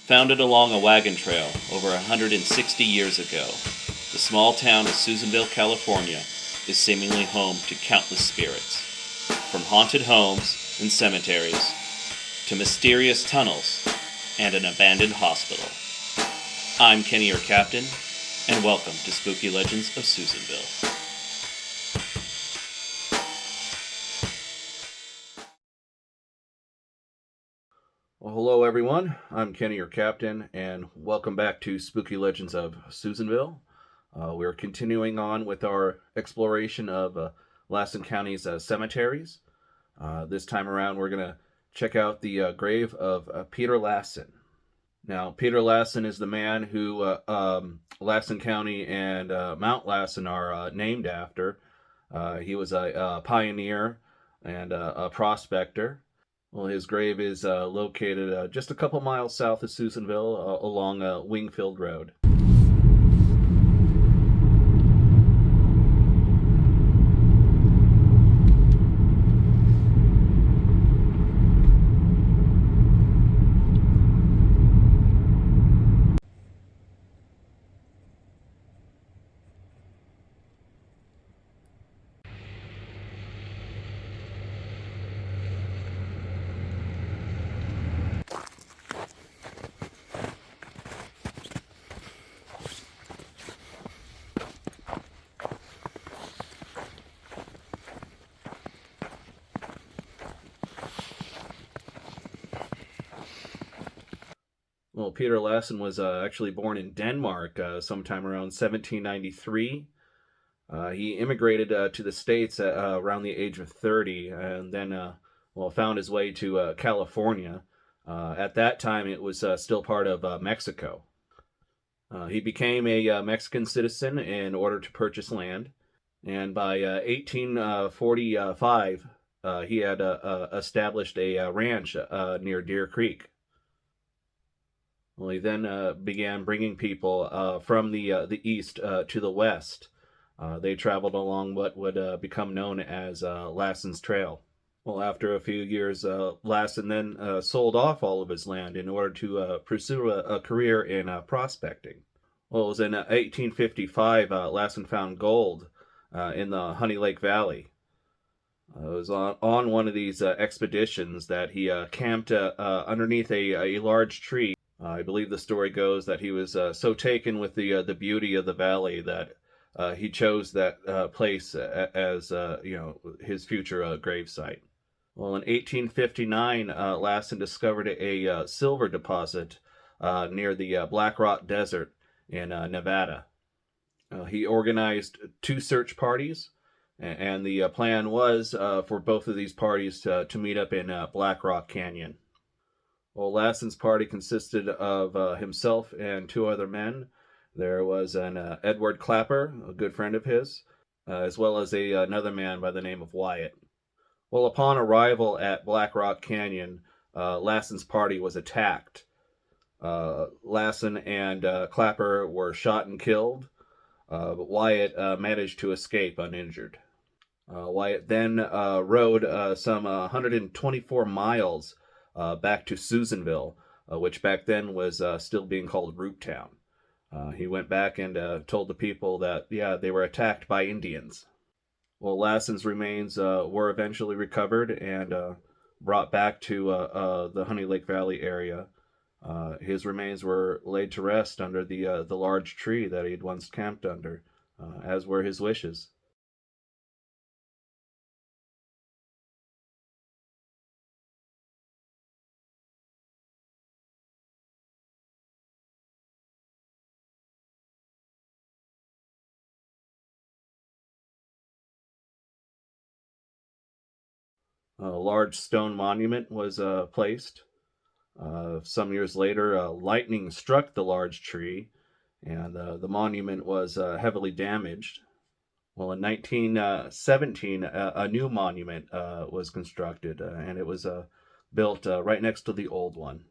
Founded along a wagon trail over 160 years ago, the small town of Susanville, California is seemingly home to countless spirits, from haunted homes and cemeteries to mysterious tunnels and an abandoned hospital. I'm Kenny, your captain, and welcome to Spooky Legends of Susanville. Well, hello everyone. I'm Kenny, your captain, and welcome back to Spooky Legends of Susanville. We're continuing on with our exploration of Lassen County's cemeteries. This time around, we're going to check out the grave of Peter Lassen. Now, Peter Lassen is the man who Lassen County and Mount Lassen are named after. He was a pioneer and a prospector. Well, his grave is located just a couple miles south of Susanville along Wingfield Road. Well, Peter Lassen was actually born in Denmark sometime around 1793. He immigrated to the States around the age of 30 and then found his way to California. At that time, it was still part of Mexico. He became a Mexican citizen in order to purchase land, and by 1845, he had established a ranch near Deer Creek. Well, he then began bringing people from the east to the west. They traveled along what would become known as Lassen's Trail. Well, after a few years, Lassen then sold off all of his land in order to pursue a career in prospecting. Well, it was in 1855 Lassen found gold in the Honey Lake Valley. It was on one of these expeditions that he camped underneath a large tree. I believe the story goes that he was so taken with the beauty of the valley that he chose that place as his future gravesite. Well, in 1859, Lassen discovered a silver deposit near the Black Rock Desert in Nevada. He organized two search parties, and the plan was for both of these parties to meet up in Black Rock Canyon. Well, Lassen's party consisted of himself and two other men. There was an Edward Clapper, a good friend of his, as well as another man by the name of Wyatt. Well, upon arrival at Black Rock Canyon, Lassen's party was attacked. Lassen and Clapper were shot and killed, but Wyatt managed to escape uninjured. Wyatt then rode some 124 miles back to Susanville, which back then was still being called Root Town. He went back and told the people that, they were attacked by Indians. Well, Lassen's remains were eventually recovered and brought back to the Honey Lake Valley area. His remains were laid to rest under the large tree that he had once camped under, as were his wishes. A large stone monument was placed. Some years later, lightning struck the large tree, and the monument was heavily damaged. Well, in 1917, a new monument was constructed, and it was built right next to the old one.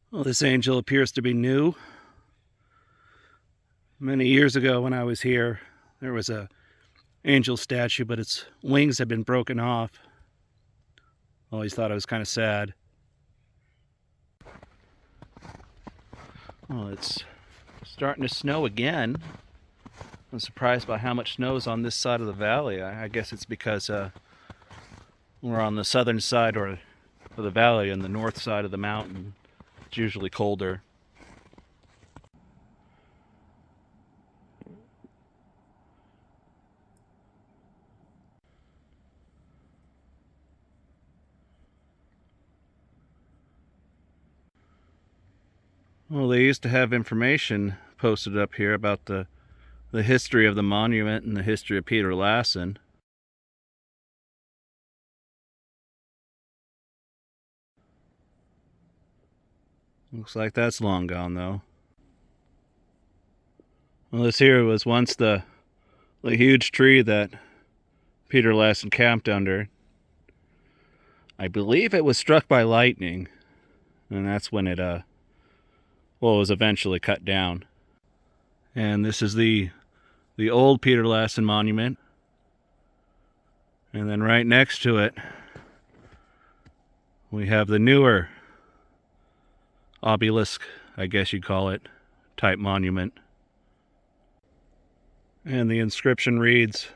Well, this angel appears to be new. Many years ago when I was here, there was a angel statue, but its wings had been broken off. Always thought it was kind of sad. Well, it's starting to snow again. I'm surprised by how much snow is on this side of the valley. I guess it's because we're on the southern side of the valley, and the north side of the mountain. It's usually colder. Well, they used to have information posted up here about the history of the monument and the history of Peter Lassen. Looks like that's long gone, though. Well, this here was once the huge tree that Peter Lassen camped under. I believe it was struck by lightning, and that's when it was eventually cut down. And this is the old Peter Lassen monument. And then right next to it, we have the newer obelisk, I guess you'd call it, type monument. And the inscription reads,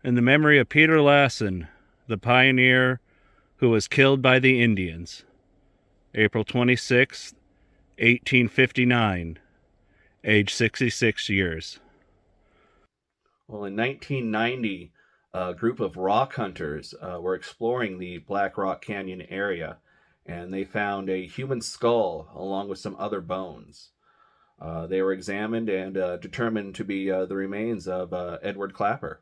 "In the memory of Peter Lassen, the pioneer who was killed by the Indians, April 26, 1859, age 66 years. Well, in 1990, a group of rock hunters were exploring the Black Rock Canyon area, and they found a human skull along with some other bones. They were examined and determined to be the remains of Edward Clapper.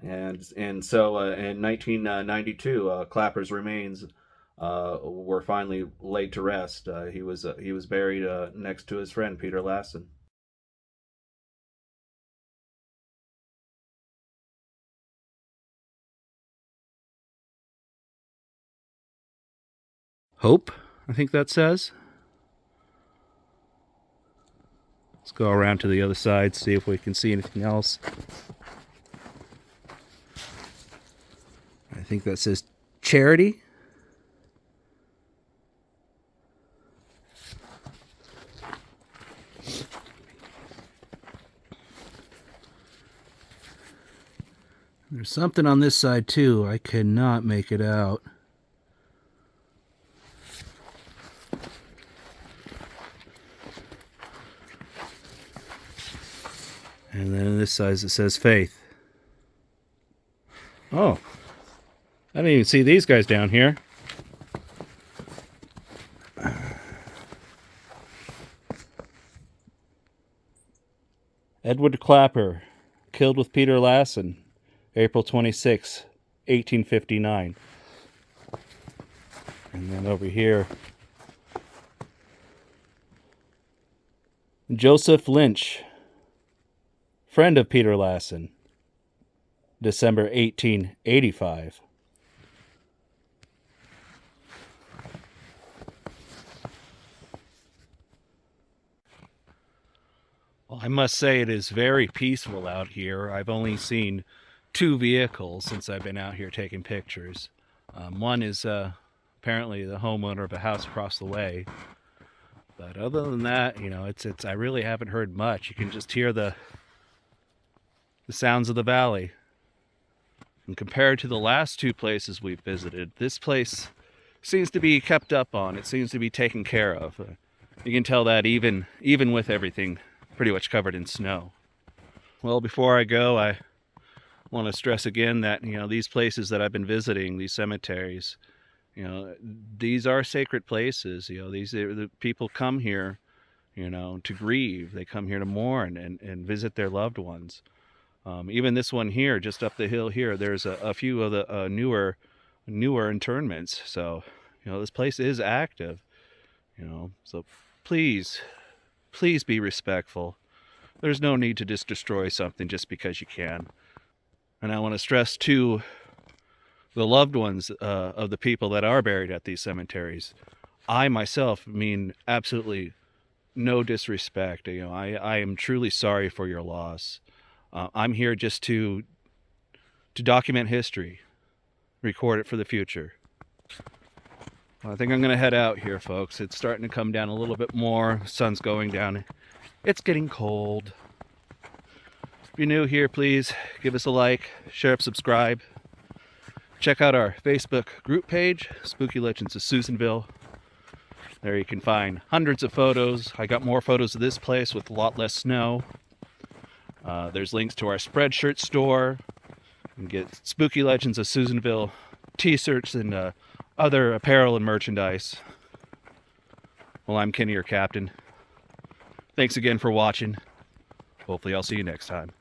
And so in 1992, Clapper's remains were finally laid to rest. He was buried next to his friend Peter Lassen. Hope, I think that says. Let's go around to the other side, see if we can see anything else. I think that says charity. There's something on this side too. I cannot make it out. And then on this side it says faith. Oh, I didn't even see these guys down here. Edward Clapper, killed with Peter Lassen, April 26, 1859. And then over here, Joseph Lynch, friend of Peter Lassen, December 1885. Well, I must say it is very peaceful out here. I've only seen 2 vehicles since I've been out here taking pictures. One is apparently the homeowner of a house across the way. But other than that, it's I really haven't heard much. You can just hear the sounds of the valley. And compared to the last 2 places we've visited, this place seems to be kept up on. It seems to be taken care of. You can tell that even with everything pretty much covered in snow. Well, before I go, I want to stress again that these places that I've been visiting, these cemeteries, these are sacred places. The people come here, to grieve. They come here to mourn and visit their loved ones. Even this one here, just up the hill here, there's a few of the newer internments. So this place is active. So please be respectful. There's no need to just destroy something just because you can. And I want to stress to the loved ones of the people that are buried at these cemeteries, I myself mean absolutely no disrespect. I am truly sorry for your loss. I'm here just to document history, record it for the future. I think I'm going to head out here, folks. It's starting to come down a little bit more. Sun's going down. It's getting cold. If you're new here, please give us a like, share, subscribe. Check out our Facebook group page, Spooky Legends of Susanville. There you can find hundreds of photos. I got more photos of this place with a lot less snow. There's links to our Spreadshirt store. You can get Spooky Legends of Susanville t-shirts and other apparel and merchandise. Well, I'm Kenny, your captain. Thanks again for watching. Hopefully I'll see you next time.